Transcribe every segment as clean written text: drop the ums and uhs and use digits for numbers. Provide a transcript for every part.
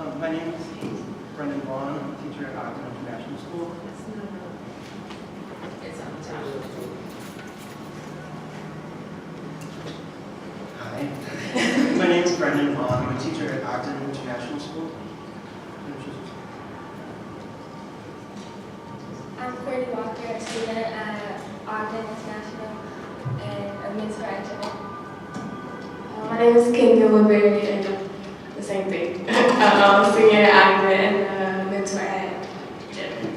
My name is Brendan Vaughn. I'm a teacher at Ogden International School. It's on top. Hi. My name is Brendan Vaughn. I'm a teacher at Ogden International School. I'm Courtney Walker, a student at Ogden International and a mentor at Jenner. My name is Kenya Woodbury, and the same thing. I'm a senior at Ogden and a mentor at Jenner.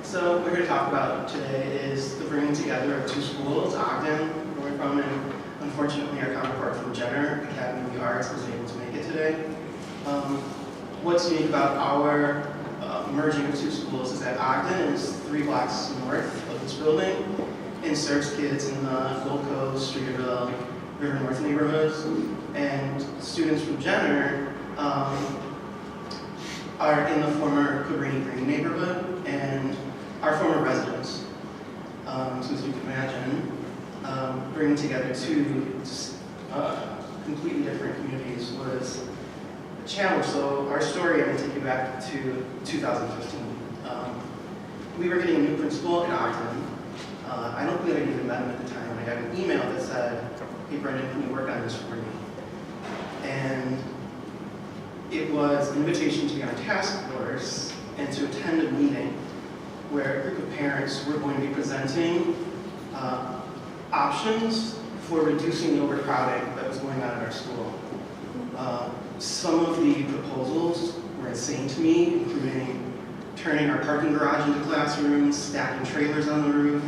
So what we're going to talk about today is the bringing together of two schools, Ogden, where we're from, and unfortunately our counterpart from Jenner, Academy of the Arts, was able to make it today. What's unique about our merging of two schools is that Ogden is 3 blocks north of this building and serves kids in the Gold Coast, Streeterville, River North neighborhoods, and students from Jenner are in the former Cabrini Green neighborhood and are former residents. So as you can imagine, bringing together two completely different communities was a challenge. So our story, I'm going to take you back to 2015. We were getting a new principal in Ogden. I don't believe I even met him at the time. I got an email that said, "Hey Brendan, can you work on this for me?" And it was an invitation to be on a task force and to attend a meeting where a group of parents were going to be presenting options for reducing the overcrowding that was going on at our school. Some of the proposals were insane to me, including turning our parking garage into classrooms, stacking trailers on the roof.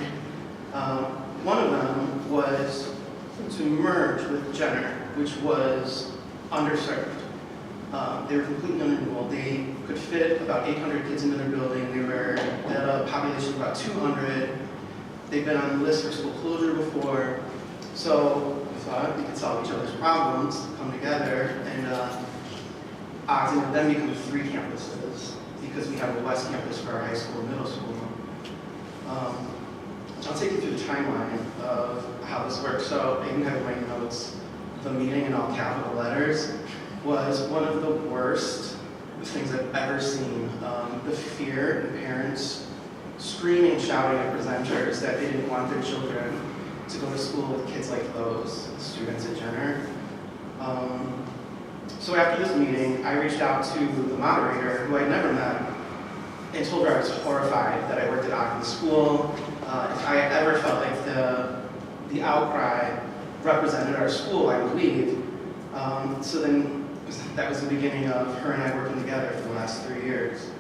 One of them was to merge with Jenner, which was underserved. They were completely unenrolled. They could fit about 800 kids into their building. They were at a population of about 200. They've been on the list for school closure before. So we thought we could solve each other's problems, come together, and Ogden would then become 3 campuses because we have a west campus for our high school and middle school. I'll take you through the timeline of how this works. So I even have in my notes, the meeting in all capital letters was one of the worst things I've ever seen. The fear in parents screaming and shouting at presenters that they didn't want their children to go to school with kids like those students at Jenner. So after this meeting, I reached out to the moderator, who I'd never met, and told her I was horrified that I worked at Ogden School. If I ever felt like the outcry represented our school, I would leave. So then that was the beginning of her and I working together for the last 3 years.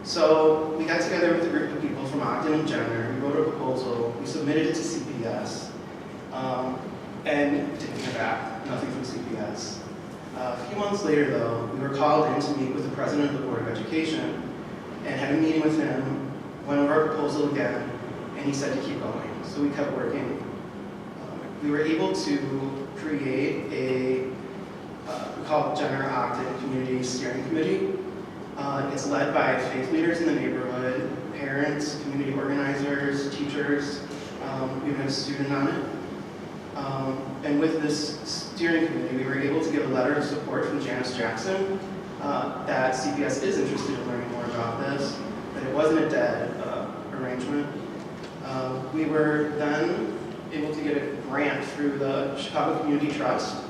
So we got together with a group of people from Ogden and Jenner. We wrote a proposal. We submitted it to CPS. And didn't hear back. Nothing from CPS. A few months later, though, we were called in to meet with the president of the Board of Education and had a meeting with him, went over our proposal again, and he said to keep going. So we kept working. We were able to create a, we call it Jenner Ogden Community Steering Committee. It's led by faith leaders in the neighborhood, parents, community organizers, teachers. We even have a student on it. And with this steering committee, we were able to give a letter of support from Janice Jackson that CPS is interested in learning more about this, that it wasn't a dead arrangement. We were then able to get a grant through the Chicago Community Trust,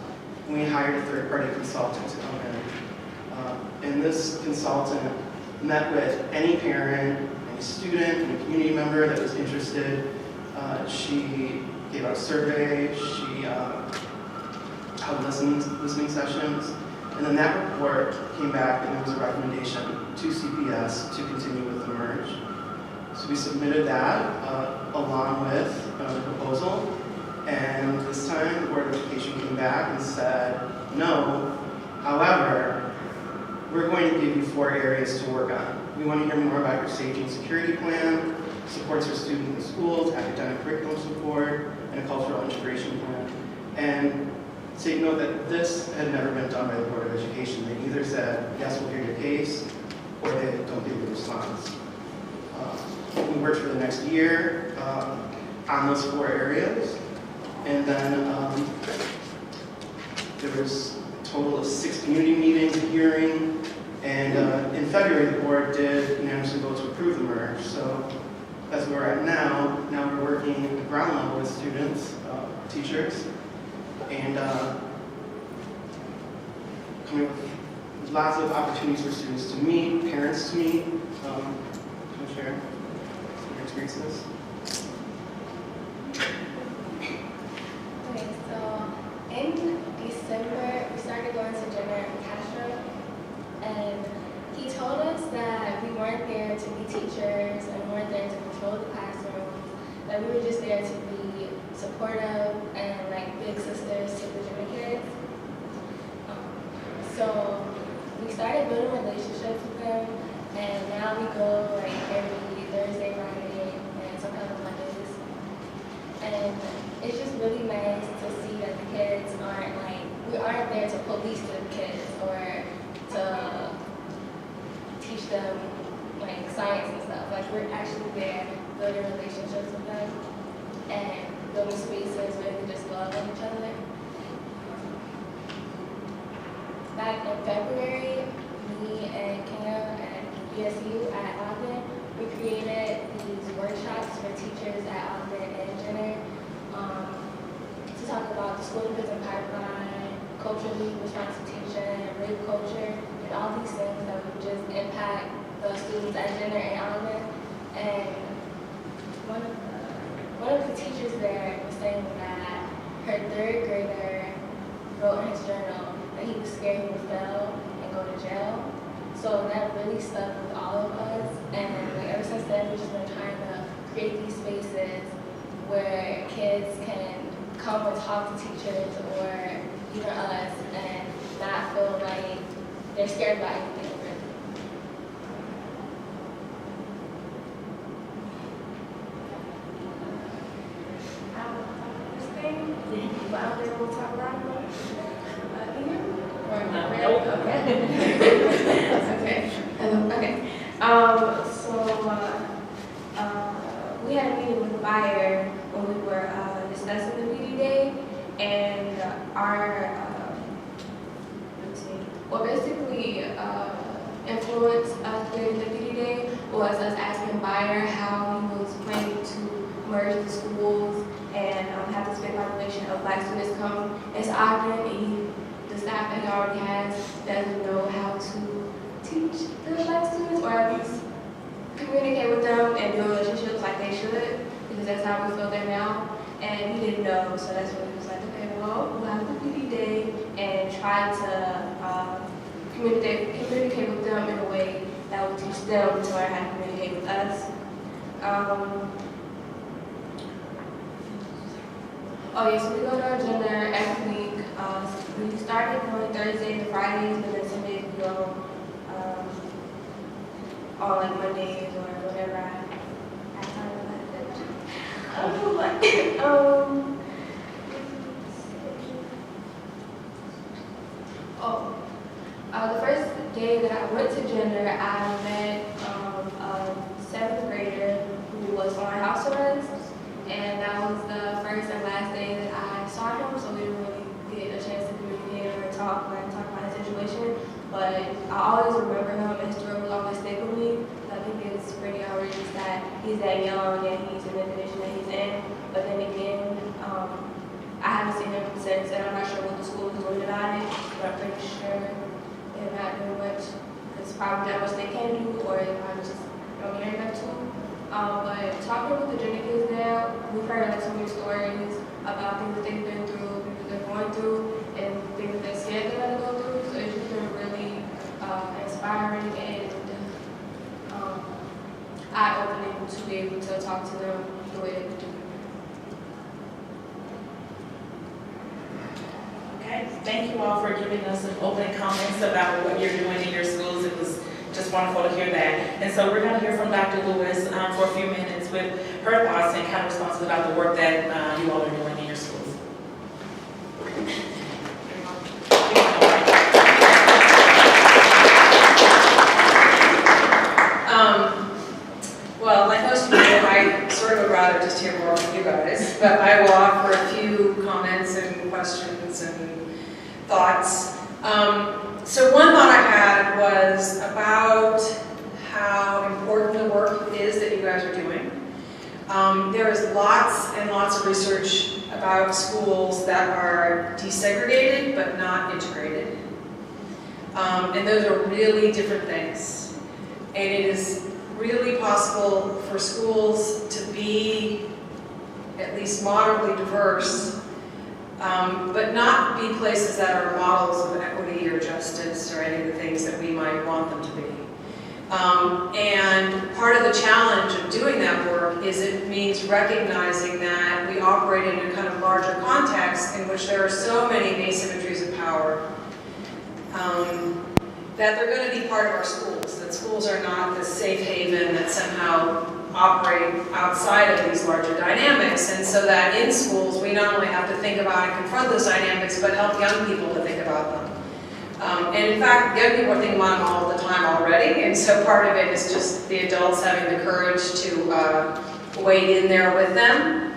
and we hired a third-party consultant to come in. And this consultant met with any parent, any student, any community member that was interested. She gave out a survey, she held listening sessions, and then that report came back and there was a recommendation to CPS to continue with the merge. So we submitted that along with another proposal, and this time the Board of Education came back and said, no, however, we're going to give you 4 areas to work on. We want to hear more about your safety and security plan, supports for students in schools, academic curriculum support, and a cultural integration plan. And take note that this had never been done by the Board of Education. They either said, yes, we'll hear your case, or they don't give you a response. We worked for the next year on those 4 areas, and then There was a total of 6 community meetings, a hearing, and in February the board did unanimously vote to approve the merge. So as we're at now we're working at the ground level with students, teachers, and coming up with lots of opportunities for students to meet, parents to meet. Can you share your experiences? Okay, so in December, we started going to dinner in Castro, and he told us that we weren't there to be teachers and we weren't there to control the classrooms, that we were just there to be supportive and like big sisters to the junior kids. So we started building relationships with them, and now we go like every Thursday, Friday, and sometimes Mondays. And it's just really nice to see that the kids aren't like, we aren't there to police the kids or to teach them like science and stuff. Like we're actually there building relationships with them and building spaces where they just love on each other. Back in February, me and Kenya at ESU at Ogden, we created these workshops for teachers at Ogden and Jenner to talk about the school division pipeline, culturally responsive teaching, rape culture, and all these things that would just impact the students at Jenner and Ogden. And one of the teachers there was saying that her 3rd grader wrote in his journal that he was scared he would fail and go to jail. So that really stuck with all of us. And like ever since then, we've just been trying to create these spaces where kids can come and talk to teachers or even us and not feel like they're scared about anything. But I don't think we'll talk about it. Okay. Okay. We had a meeting with the buyer when we were discussing the BD Day, and our basically influenced us during the BD Day was us asking buyer how he was planning to merge the schools and have this big population of Black students come into Ogden. The staff that he already has doesn't know how to teach the Black students, or at least communicate with them and build relationships like they should, because that's how we feel there now. And he didn't know, so that's when he was like, okay, well, we'll have the PD Day and try to communicate with them in a way that will teach them to learn how to communicate with us. So we go to our dinner every week. We started going Thursdays and Fridays, but then some days we go on like Mondays or whatever I have time the first day that I went to gender, I met a 7th grader who was on house arrest, and that was the first and last day that I saw him, so we didn't really get a chance to communicate or talk about his situation. But I always remember him, and his story will always stick with me. I think it's pretty outrageous that he's that young and he's in the condition that he's in. But then again, I haven't seen him since, and I'm not sure what the school is doing about it, but I'm pretty sure they're not doing much. It's probably not much they can do, or they probably just don't care enough to. But talking with the junior kids now, we've heard like so many stories about things that they've been through, things that they're going through, and things that they're scared they're going to go through. So it's just been really inspiring and eye-opening to be able to talk to them the way that we do. Okay, thank you all for giving us some opening comments about what you're doing in your schools. It was just wonderful to hear that. And so we're going to hear from Dr. Lewis for a few minutes with her thoughts and kind of responses about the work that you all are doing in your schools. Well, like most of you, I sort of would rather just hear more from you guys, but I will offer a few comments and questions and thoughts So one thought I had was about how important the work is that you guys are doing. There is lots and lots of research about schools that are desegregated but not integrated. And those are really different things. And it is really possible for schools to be at least moderately diverse, but not be places that are models of equity or justice or any of the things that we might want them to be. And part of the challenge of doing that work is it means recognizing that we operate in a kind of larger context in which there are so many asymmetries of power that they're going to be part of our schools, that schools are not the safe haven that somehow operate outside of these larger dynamics, and so that in schools we not only have to think about and confront those dynamics, but help young people to think about them. And in fact, young people are thinking about them all the time already, and so part of it is just the adults having the courage to wade in there with them,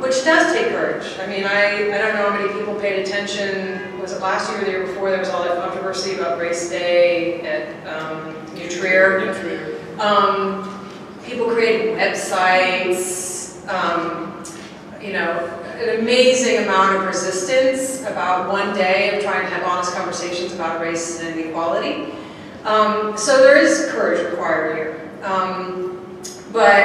which does take courage. I mean, I don't know how many people paid attention, was it last year or the year before, there was all that controversy about Race Day at New Trier. People creating websites, you know, an amazing amount of resistance about one day of trying to have honest conversations about race and inequality. So there is courage required here. But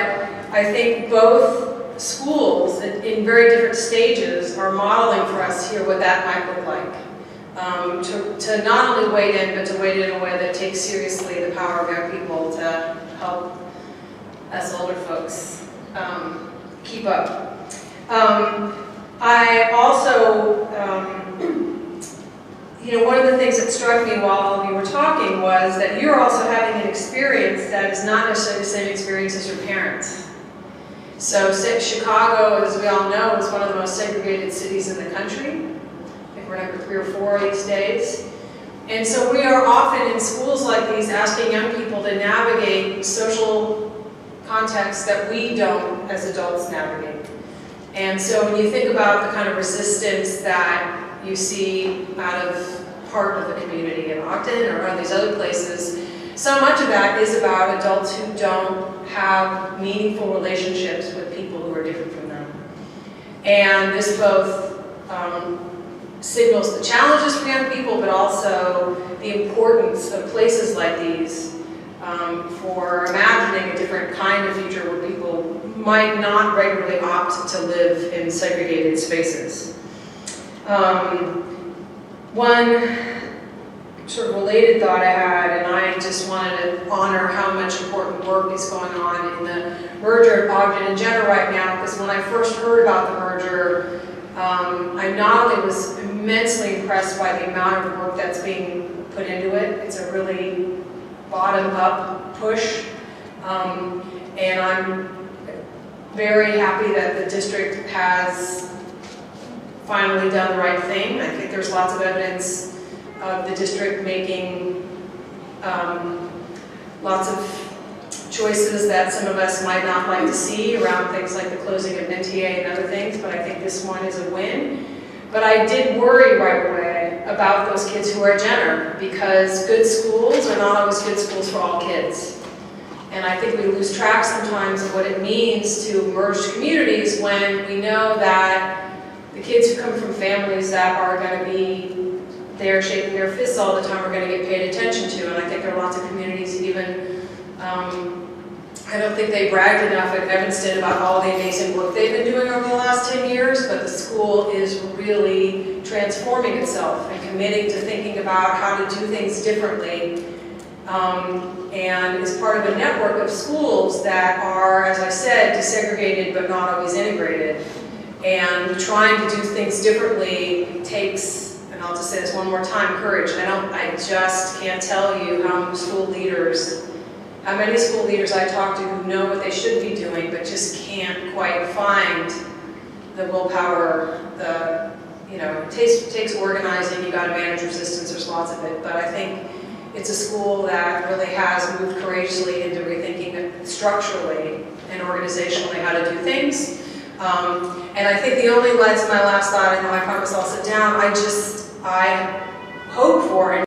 I think both schools in very different stages are modeling for us here what that might look like. To not only wade in, but to wade in a way that takes seriously the power of young people to help us older folks keep up. I also, you know, one of the things that struck me while you were talking was that you're also having an experience that is not necessarily the same experience as your parents. So Chicago, as we all know, is one of the most segregated cities in the country. I think we're number 3 or 4 these days. And so we are often in schools like these asking young people to navigate social contexts that we don't, as adults, navigate. And so when you think about the kind of resistance that you see out of part of the community in Ogden or these other places, so much of that is about adults who don't have meaningful relationships with people who are different from them. And this both signals the challenges for young people, but also the importance of places like these for imagining a different kind of future where people might not regularly opt to live in segregated spaces. One sort of related thought I had, and I just wanted to honor how much important work is going on in the merger of Ogden and Jenner right now, because when I first heard about the merger, I not only was immensely impressed by the amount of work that's being put into it. It's a really bottom-up push, and I'm very happy that the district has finally done the right thing. I think there's lots of evidence of the district making lots of choices that some of us might not like to see around things like the closing of NTA and other things, but I think this one is a win. But I did worry right away about those kids who are at Jenner, because good schools are not always good schools for all kids. And I think we lose track sometimes of what it means to merge communities when we know that the kids who come from families that are going to be there shaking their fists all the time are going to get paid attention to. And I think there are lots of communities, even, I don't think they bragged enough at Evanston about all the amazing work they've been doing over the last 10 years, but the school is really transforming itself and committing to thinking about how to do things differently. And is part of a network of schools that are, as I said, desegregated but not always integrated. And trying to do things differently takes, and I'll just say this one more time, courage. I just can't tell you how many school leaders I talk to who know what they should be doing, but just can't quite find the willpower, it takes organizing, you gotta manage resistance, there's lots of it, but I think it's a school that really has moved courageously into rethinking structurally and organizationally how to do things. And I think the only lens, my last thought, I know I promise I'll sit down, hope for and